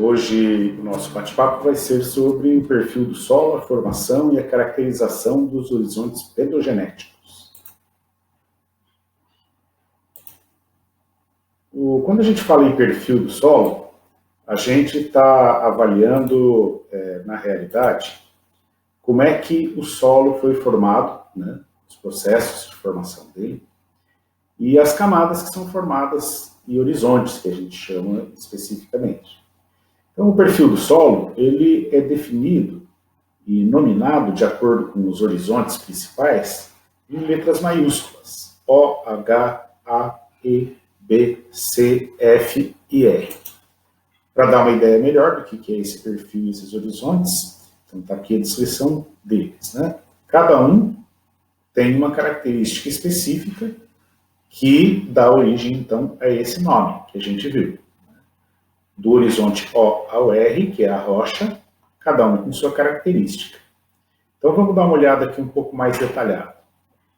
Hoje o nosso bate-papo vai ser sobre o perfil do solo, a formação e a caracterização dos horizontes pedogenéticos. Quando a gente fala em perfil do solo, a gente está avaliando, na realidade, como é que o solo foi formado, né, os processos de formação dele, e as camadas que são formadas e horizontes, que a gente chama especificamente. Então, o perfil do solo, ele é definido e nominado de acordo com os horizontes principais em letras maiúsculas, O, H, A, E, B, C, F e R. Para dar uma ideia melhor do que é esse perfil e esses horizontes, então está aqui a descrição deles, né? Cada um tem uma característica específica que dá origem, então, a esse nome que a gente viu. Do horizonte O ao R, que é a rocha, cada um com sua característica. Então vamos dar uma olhada aqui um pouco mais detalhada.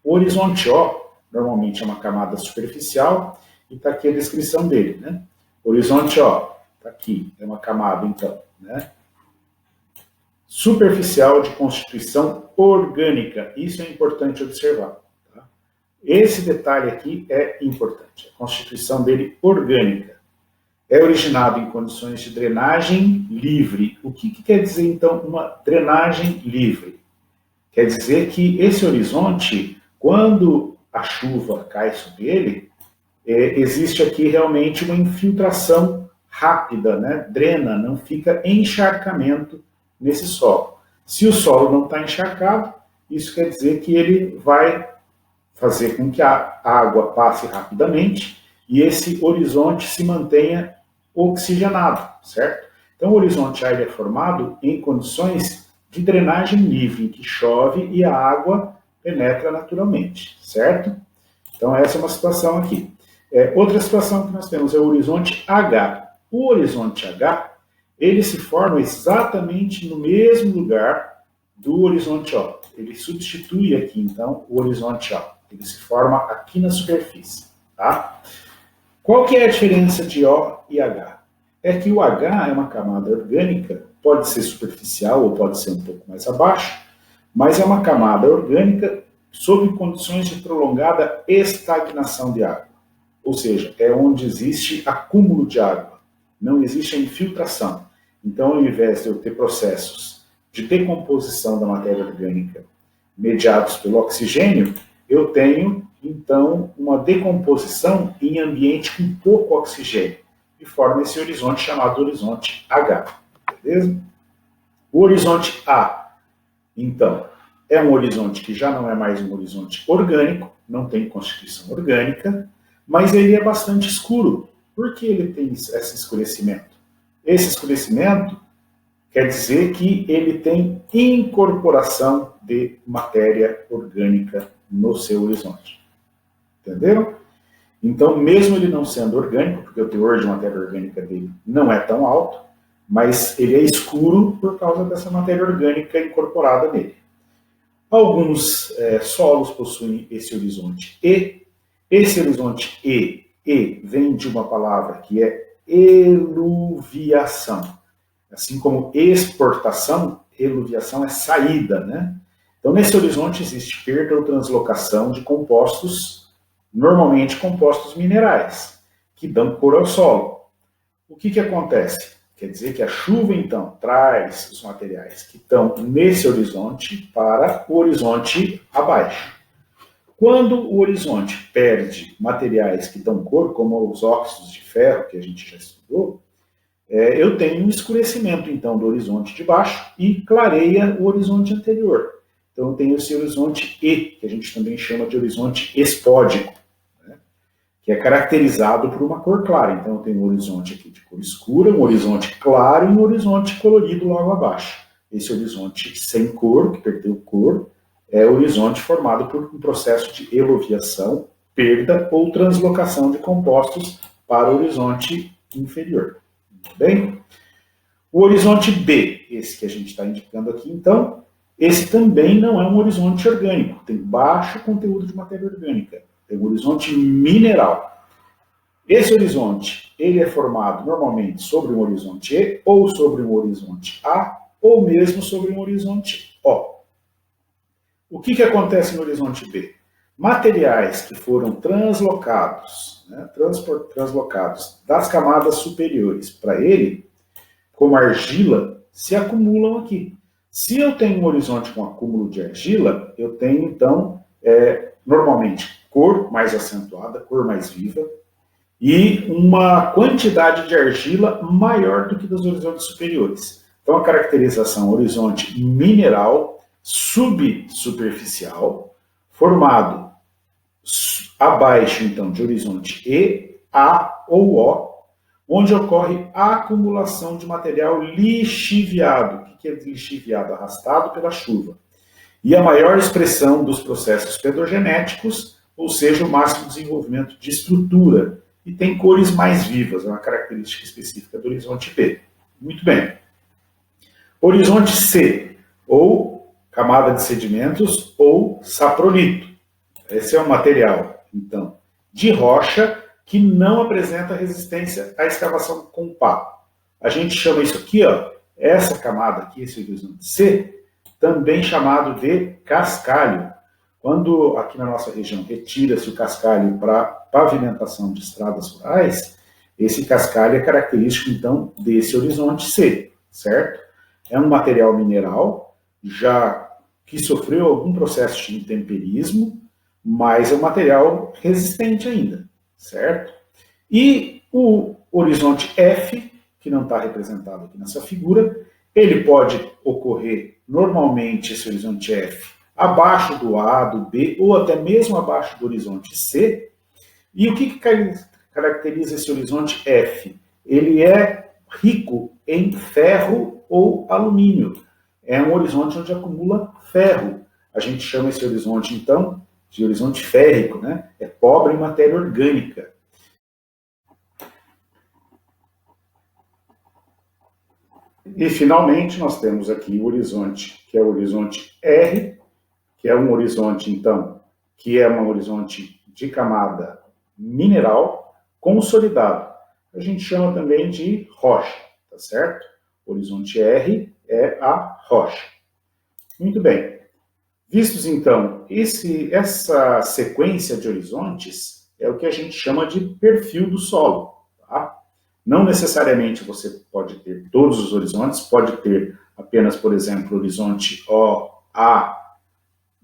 O horizonte O, normalmente é uma camada superficial, e está aqui a descrição dele, né? O horizonte O, está aqui, é uma camada, então, né? Superficial de constituição orgânica. Isso é importante observar. Tá? Esse detalhe aqui é importante. A constituição dele orgânica. É originado em condições de drenagem livre. O que quer dizer, então, uma drenagem livre? Quer dizer que esse horizonte, quando a chuva cai sobre ele, existe aqui realmente uma infiltração rápida, né? Drena, não fica encharcamento nesse solo. Se o solo não está encharcado, isso quer dizer que ele vai fazer com que a água passe rapidamente e esse horizonte se mantenha oxigenado, certo? Então o horizonte A é formado em condições de drenagem livre, em que chove e a água penetra naturalmente, certo? Então essa é uma situação aqui. Outra situação que nós temos é o horizonte H. O horizonte H, ele se forma exatamente no mesmo lugar do horizonte O. Ele substitui aqui, então, o horizonte O. Ele se forma aqui na superfície, tá? Qual que é a diferença de O e H? É que o H é uma camada orgânica, pode ser superficial ou pode ser um pouco mais abaixo, mas é uma camada orgânica sob condições de prolongada estagnação de água. Ou seja, é onde existe acúmulo de água, não existe a infiltração. Então, ao invés de eu ter processos de decomposição da matéria orgânica mediados pelo oxigênio, eu tenho, então, uma decomposição em ambiente com pouco oxigênio, e forma esse horizonte chamado horizonte H. Beleza? O horizonte A, então, é um horizonte que já não é mais um horizonte orgânico, não tem constituição orgânica, mas ele é bastante escuro. Por que ele tem esse escurecimento? Esse escurecimento quer dizer que ele tem incorporação de matéria orgânica no seu horizonte. Entenderam? Então, mesmo ele não sendo orgânico, porque o teor de matéria orgânica dele não é tão alto, mas ele é escuro por causa dessa matéria orgânica incorporada nele. Alguns solos possuem esse horizonte E. Esse horizonte E vem de uma palavra que é eluviação. Assim como exportação, eluviação é saída, né? Então, nesse horizonte existe perda ou translocação de compostos, normalmente compostos minerais, que dão cor ao solo. O que acontece? Quer dizer que a chuva, então, traz os materiais que estão nesse horizonte para o horizonte abaixo. Quando o horizonte perde materiais que dão cor, como os óxidos de ferro, que a gente já estudou, eu tenho um escurecimento, então, do horizonte de baixo e clareia o horizonte anterior. Então, eu tenho esse horizonte E, que a gente também chama de horizonte espódico, né? Que é caracterizado por uma cor clara. Então, eu tenho um horizonte aqui de cor escura, um horizonte claro e um horizonte colorido logo abaixo. Esse horizonte sem cor, que perdeu cor, é o horizonte formado por um processo de eluviação, perda ou translocação de compostos para o horizonte inferior. Bem? O horizonte B, esse que a gente está indicando aqui, então, esse também não é um horizonte orgânico, tem baixo conteúdo de matéria orgânica, tem um horizonte mineral. Esse horizonte, ele é formado normalmente sobre um horizonte E, ou sobre um horizonte A, ou mesmo sobre um horizonte O. O que acontece no horizonte B? Materiais que foram translocados, né, translocados das camadas superiores para ele, como argila, se acumulam aqui. Se eu tenho um horizonte com acúmulo de argila, eu tenho, então, normalmente, cor mais acentuada, cor mais viva, e uma quantidade de argila maior do que dos horizontes superiores. Então, a caracterização horizonte mineral subsuperficial, formado abaixo, então, de horizonte E, A ou O, onde ocorre a acumulação de material lixiviado. O que é lixiviado? Arrastado pela chuva. E a maior expressão dos processos pedogenéticos, ou seja, o máximo desenvolvimento de estrutura. E tem cores mais vivas, é uma característica específica do horizonte B. Muito bem. Horizonte C, ou camada de sedimentos, ou saprolito. Esse é um material, então, de rocha que não apresenta resistência à escavação com pá. A gente chama isso aqui, ó, essa camada aqui, esse horizonte C, também chamado de cascalho. Quando aqui na nossa região retira-se o cascalho para pavimentação de estradas rurais, esse cascalho é característico, então, desse horizonte C, certo? É um material mineral, já que sofreu algum processo de intemperismo, mas é um material resistente ainda, certo? E o horizonte F, que não está representado aqui nessa figura, ele pode ocorrer normalmente, esse horizonte F, abaixo do A, do B, ou até mesmo abaixo do horizonte C. E o que caracteriza esse horizonte F? Ele é rico em ferro ou alumínio. É um horizonte onde acumula ferro. A gente chama esse horizonte, então, de horizonte férrico, né? É pobre em matéria orgânica. E, finalmente, nós temos aqui o horizonte, que é o horizonte R, que é um horizonte, então, que é um horizonte de camada mineral consolidado. A gente chama também de rocha, tá certo? Horizonte R é a rocha. Muito bem. Vistos, então, essa sequência de horizontes é o que a gente chama de perfil do solo. Tá? Não necessariamente você pode ter todos os horizontes, pode ter apenas, por exemplo, o horizonte O, A,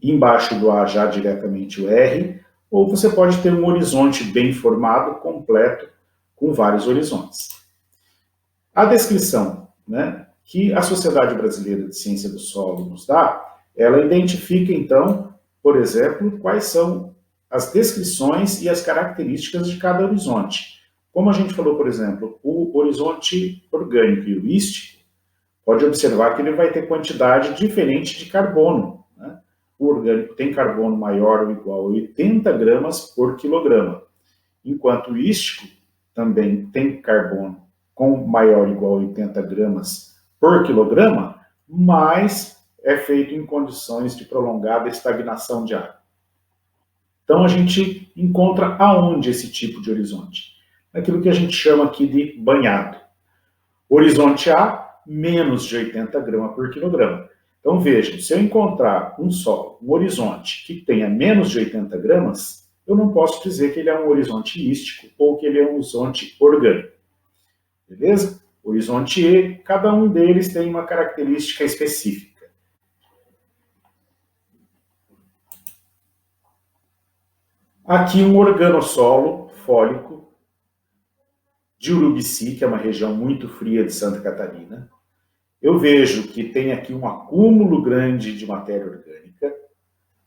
embaixo do A já diretamente o R, ou você pode ter um horizonte bem formado, completo, com vários horizontes. A descrição, né, que a Sociedade Brasileira de Ciência do Solo nos dá, ela identifica, então, por exemplo, quais são as descrições e as características de cada horizonte. Como a gente falou, por exemplo, o horizonte orgânico e o ístico, pode observar que ele vai ter quantidade diferente de carbono. Né? O orgânico tem carbono maior ou igual a 80 gramas por quilograma, enquanto o ístico também tem carbono com maior ou igual a 80 gramas por quilograma, mas é feito em condições de prolongada estagnação de água. Então a gente encontra aonde esse tipo de horizonte? Naquilo que a gente chama aqui de banhado. Horizonte A, menos de 80 gramas por quilograma. Então vejam, se eu encontrar um solo, um horizonte que tenha menos de 80 gramas, eu não posso dizer que ele é um horizonte ístico ou que ele é um horizonte orgânico. Beleza? Horizonte E, cada um deles tem uma característica específica. Aqui um organossolo fólico de Urubici, que é uma região muito fria de Santa Catarina. Eu vejo que tem aqui um acúmulo grande de matéria orgânica.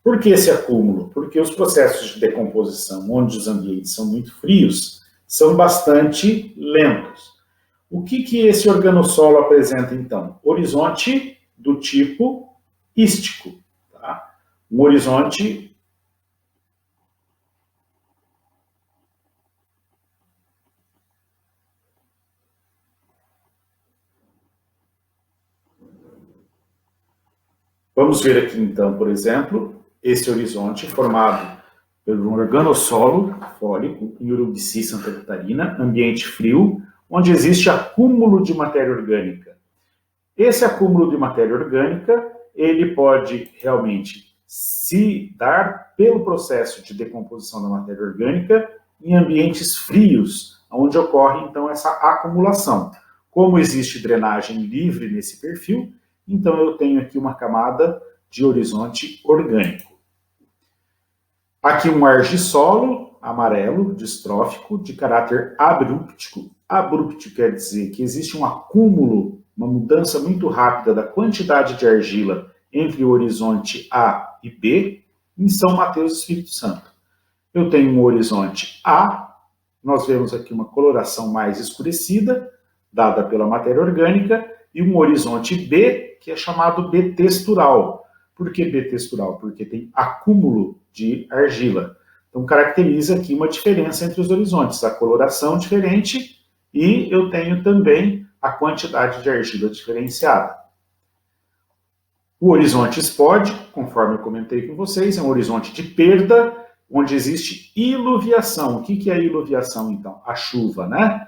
Por que esse acúmulo? Porque os processos de decomposição, onde os ambientes são muito frios, são bastante lentos. O que esse organossolo apresenta, então? Horizonte do tipo ístico. Tá? Um horizonte Vamos ver aqui, então, por exemplo, esse horizonte formado pelo organossolo fólico em Urubici, Santa Catarina, ambiente frio, onde existe acúmulo de matéria orgânica. Esse acúmulo de matéria orgânica, ele pode realmente se dar pelo processo de decomposição da matéria orgânica em ambientes frios, onde ocorre, então, essa acumulação. Como existe drenagem livre nesse perfil, então eu tenho aqui uma camada de horizonte orgânico. Aqui um argissolo amarelo, distrófico, de caráter abruptico. Abrupto quer dizer que existe um acúmulo, uma mudança muito rápida da quantidade de argila entre o horizonte A e B, em São Mateus, Espírito Santo. Eu tenho um horizonte A, nós vemos aqui uma coloração mais escurecida, dada pela matéria orgânica, e um horizonte B, que é chamado B textural. Por que B textural? Porque tem acúmulo de argila. Então, caracteriza aqui uma diferença entre os horizontes, a coloração diferente e eu tenho também a quantidade de argila diferenciada. O horizonte SPOD, conforme eu comentei com vocês, é um horizonte de perda, onde existe iluviação. O que é a iluviação, então? A chuva, né?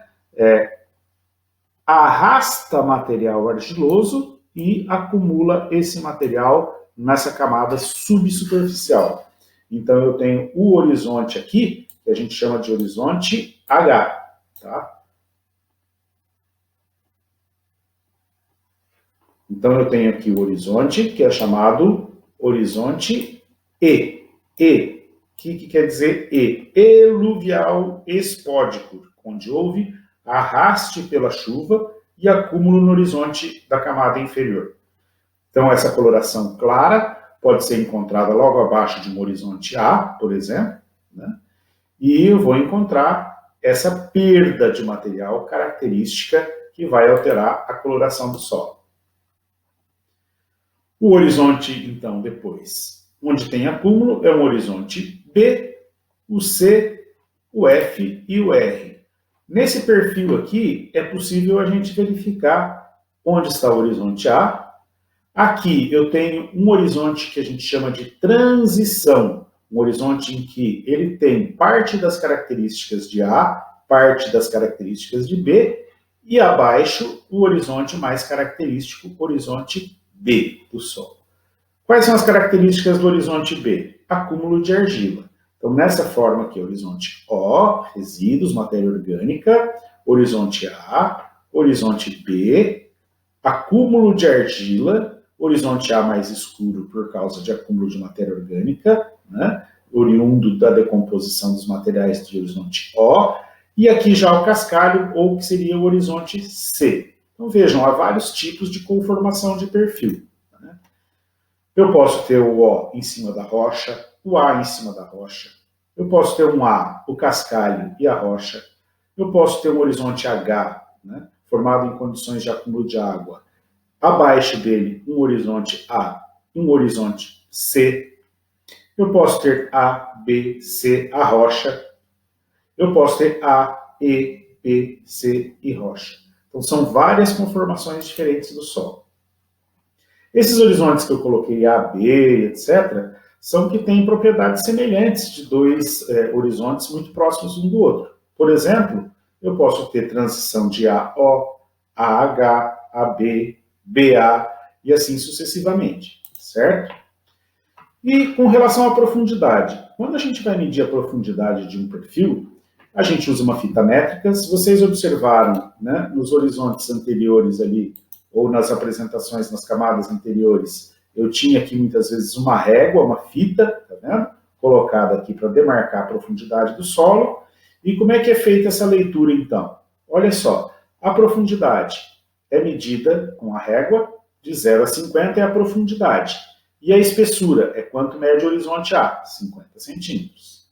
Arrasta material argiloso e acumula esse material nessa camada subsuperficial. Então, eu tenho o horizonte aqui, que a gente chama de horizonte H, tá? Então, eu tenho aqui o horizonte, que é chamado horizonte E. E. O que quer dizer E? Eluvial espódico, onde houve arraste pela chuva e acúmulo no horizonte da camada inferior. Então, essa coloração clara pode ser encontrada logo abaixo de um horizonte A, por exemplo, né? E eu vou encontrar essa perda de material característica que vai alterar a coloração do solo. O horizonte, então, depois, onde tem acúmulo, é um horizonte B, o C, o F e o R. Nesse perfil aqui, é possível a gente verificar onde está o horizonte A. Aqui eu tenho um horizonte que a gente chama de transição, um horizonte em que ele tem parte das características de A, parte das características de B, e abaixo o horizonte mais característico, o horizonte B do Sol. Quais são as características do horizonte B? Acúmulo de argila. Então, nessa forma aqui, horizonte O, resíduos, matéria orgânica, horizonte A, horizonte B, acúmulo de argila, horizonte A mais escuro por causa de acúmulo de matéria orgânica, né, oriundo da decomposição dos materiais do horizonte O, e aqui já o cascalho, ou que seria o horizonte C. Então, vejam, há vários tipos de conformação de perfil. Né? Eu posso ter o O em cima da rocha, o A em cima da rocha. Eu posso ter um A, o cascalho e a rocha. Eu posso ter um horizonte H, né, formado em condições de acúmulo de água. Abaixo dele, um horizonte A, um horizonte C. Eu posso ter A, B, C, a rocha. Eu posso ter A, E, B, C e rocha. Então, são várias conformações diferentes do solo. Esses horizontes que eu coloquei A, B, etc., são que têm propriedades semelhantes de dois horizontes muito próximos um do outro. Por exemplo, eu posso ter transição de AO, AH, AB, BA e assim sucessivamente, certo? E com relação à profundidade, quando a gente vai medir a profundidade de um perfil, a gente usa uma fita métrica. Se vocês observaram, né, nos horizontes anteriores ali, ou nas apresentações nas camadas anteriores, eu tinha aqui muitas vezes uma régua, uma fita, tá vendo? Colocada aqui para demarcar a profundidade do solo. E como é que é feita essa leitura, então? Olha só, a profundidade é medida com a régua, de 0 a 50 é a profundidade. E a espessura é quanto mede o horizonte A, 50 centímetros.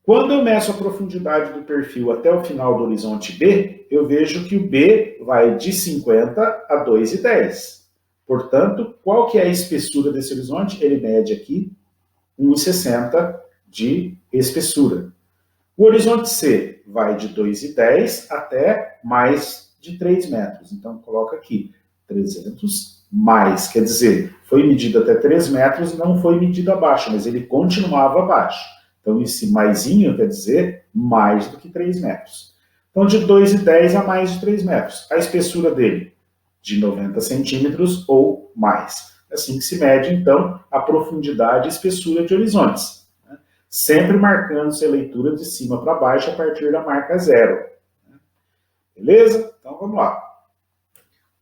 Quando eu meço a profundidade do perfil até o final do horizonte B, eu vejo que o B vai de 50 a 2,10. Portanto, qual que é a espessura desse horizonte? Ele mede aqui 1,60 de espessura. O horizonte C vai de 2,10 até mais de 3 metros. Então, coloca aqui 300 mais, quer dizer, foi medido até 3 metros, não foi medido abaixo, mas ele continuava abaixo. Então, esse maisinho quer dizer mais do que 3 metros. Então, de 2,10 a mais de 3 metros. A espessura dele, de 90 centímetros ou mais. Assim que se mede, então, a profundidade e espessura de horizontes. Né? Sempre marcando-se a leitura de cima para baixo a partir da marca 0. Beleza? Então, vamos lá.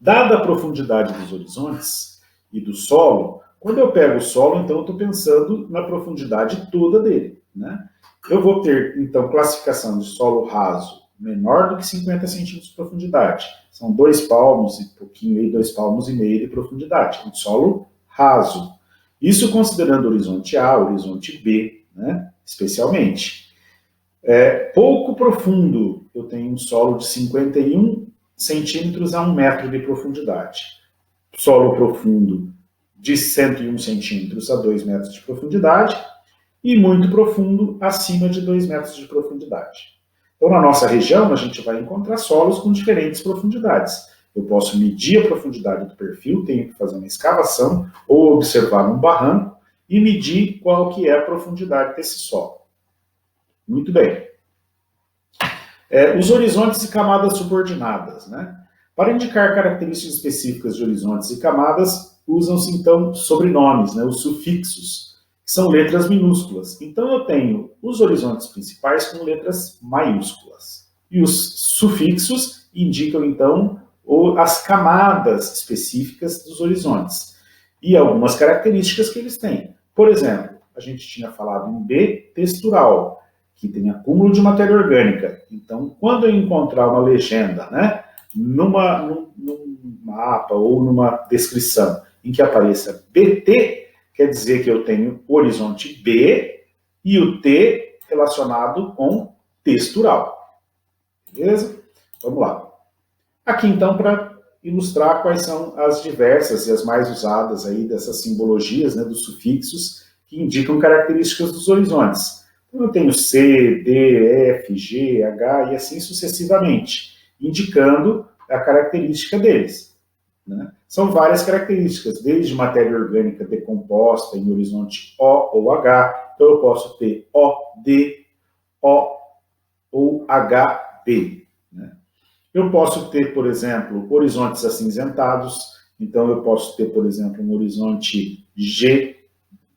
Dada a profundidade dos horizontes e do solo, quando eu pego o solo, então eu estou pensando na profundidade toda dele. Né? Eu vou ter, então, classificação de solo raso menor do que 50 centímetros de profundidade. São 2 palmos e pouquinho aí, 2 palmos e meio de profundidade. Um solo raso. Isso considerando horizonte A, horizonte B, né? Especialmente. Pouco profundo, eu tenho um solo de 51 centímetros a 1 metro de profundidade. Solo profundo de 101 centímetros a 2 metros de profundidade e muito profundo acima de 2 metros de profundidade. Então, na nossa região, a gente vai encontrar solos com diferentes profundidades. Eu posso medir a profundidade do perfil, tenho que fazer uma escavação ou observar um barranco e medir qual que é a profundidade desse solo. Muito bem. Os horizontes e camadas subordinadas. Né? Para indicar características específicas de horizontes e camadas, usam-se, então, sobrenomes, né? Os sufixos, que são letras minúsculas. Então, eu tenho os horizontes principais com letras maiúsculas. E os sufixos indicam, então, as camadas específicas dos horizontes. E algumas características que eles têm. Por exemplo, a gente tinha falado em B, textural, que tem acúmulo de matéria orgânica. Então, quando eu encontrar uma legenda, né, num mapa ou numa descrição em que apareça BT, quer dizer que eu tenho o horizonte B e o T relacionado com textural. Beleza? Vamos lá. Aqui, então, para ilustrar quais são as diversas e as mais usadas aí dessas simbologias, né, dos sufixos, que indicam características dos horizontes. Então, eu tenho C, D, F, G, H e assim sucessivamente, indicando a característica deles. Né? São várias características, desde matéria orgânica decomposta em horizonte O ou H, então eu posso ter OD, O ou HB. Né? Eu posso ter, por exemplo, horizontes acinzentados, então eu posso ter, por exemplo, um horizonte G,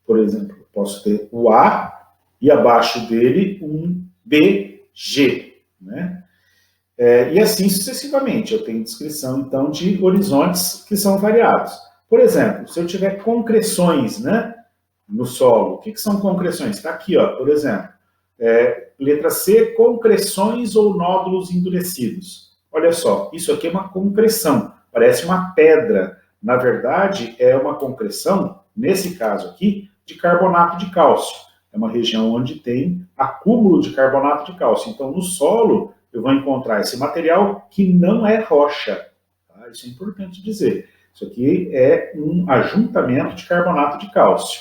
por exemplo, posso ter o A, e abaixo dele um BG. Né? E assim sucessivamente. Eu tenho descrição, então, de horizontes que são variados. Por exemplo, se eu tiver concreções, né, no solo, o que são concreções? Está aqui, ó, por exemplo, letra C, concreções ou nódulos endurecidos. Olha só, isso aqui é uma concreção, parece uma pedra. Na verdade, é uma concreção, nesse caso aqui, de carbonato de cálcio. É uma região onde tem acúmulo de carbonato de cálcio. Então, no solo, eu vou encontrar esse material que não é rocha. Tá? Isso é importante dizer. Isso aqui é um ajuntamento de carbonato de cálcio.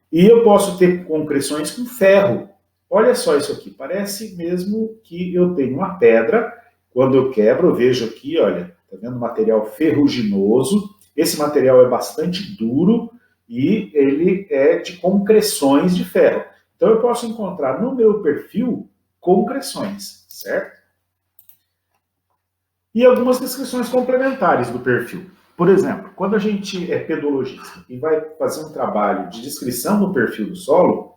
E eu posso ter concreções com ferro. Olha só isso aqui. Parece mesmo que eu tenho uma pedra. Quando eu quebro, eu vejo aqui, olha, tá vendo? Material ferruginoso. Esse material é bastante duro e ele é de concreções de ferro. Então, eu posso encontrar no meu perfil concreções, certo? E algumas descrições complementares do perfil. Por exemplo, quando a gente é pedologista e vai fazer um trabalho de descrição do perfil do solo,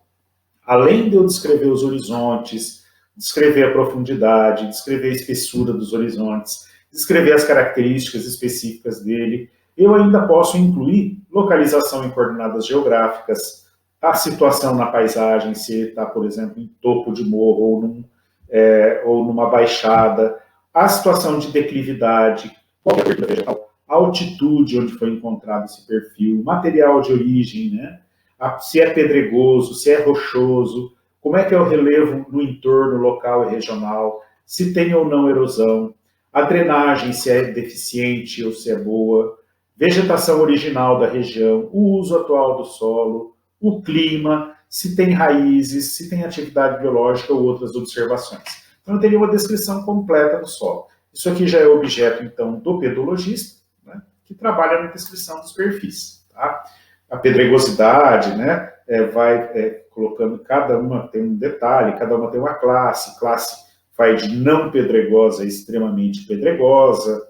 além de eu descrever os horizontes, descrever a profundidade, descrever a espessura dos horizontes, descrever as características específicas dele, eu ainda posso incluir localização em coordenadas geográficas, a situação na paisagem, se está, por exemplo, em topo de morro ou numa baixada, a situação de declividade, qual é a abertura vegetal, a altitude onde foi encontrado esse perfil, material de origem, né? Se é pedregoso, se é rochoso, como é que é o relevo no entorno local e regional, se tem ou não erosão, a drenagem, se é deficiente ou se é boa, vegetação original da região, o uso atual do solo, o clima, se tem raízes, se tem atividade biológica ou outras observações. Então, eu teria uma descrição completa do solo. Isso aqui já é objeto, então, do pedologista, né, que trabalha na descrição dos perfis. Tá? A pedregosidade, né, vai colocando, cada uma tem um detalhe, cada uma tem uma classe vai de não pedregosa a extremamente pedregosa,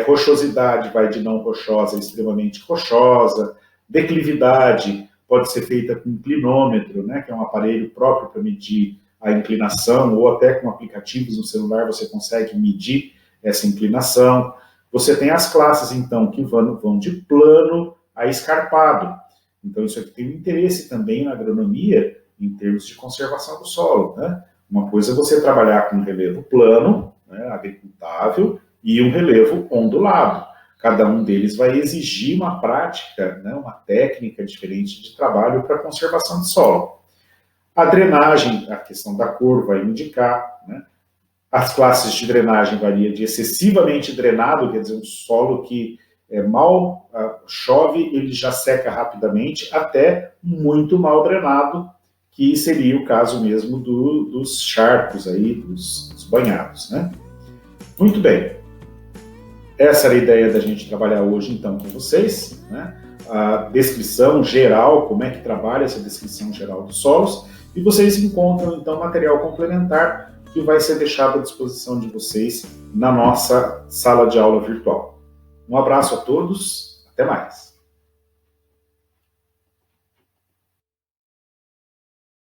rochosidade vai de não rochosa a extremamente rochosa, declividade pode ser feita com inclinômetro, né, que é um aparelho próprio para medir a inclinação, ou até com aplicativos no celular você consegue medir essa inclinação. Você tem as classes, então, que vão de plano a escarpado. Então, isso aqui tem um interesse também na agronomia em termos de conservação do solo, né? Uma coisa é você trabalhar com um relevo plano, né, agricultável, e um relevo ondulado. Cada um deles vai exigir uma prática, né, uma técnica diferente de trabalho para a conservação do solo. A drenagem, a questão da cor vai indicar, né? As classes de drenagem variam de excessivamente drenado, quer dizer, um solo que mal chove, ele já seca rapidamente, até muito mal drenado, que seria o caso mesmo dos charcos aí, dos banhados, né? Muito bem. Essa era a ideia da gente trabalhar hoje, então, com vocês, né? A descrição geral, como é que trabalha essa descrição geral dos solos, e vocês encontram, então, material complementar que vai ser deixado à disposição de vocês na nossa sala de aula virtual. Um abraço a todos, até mais!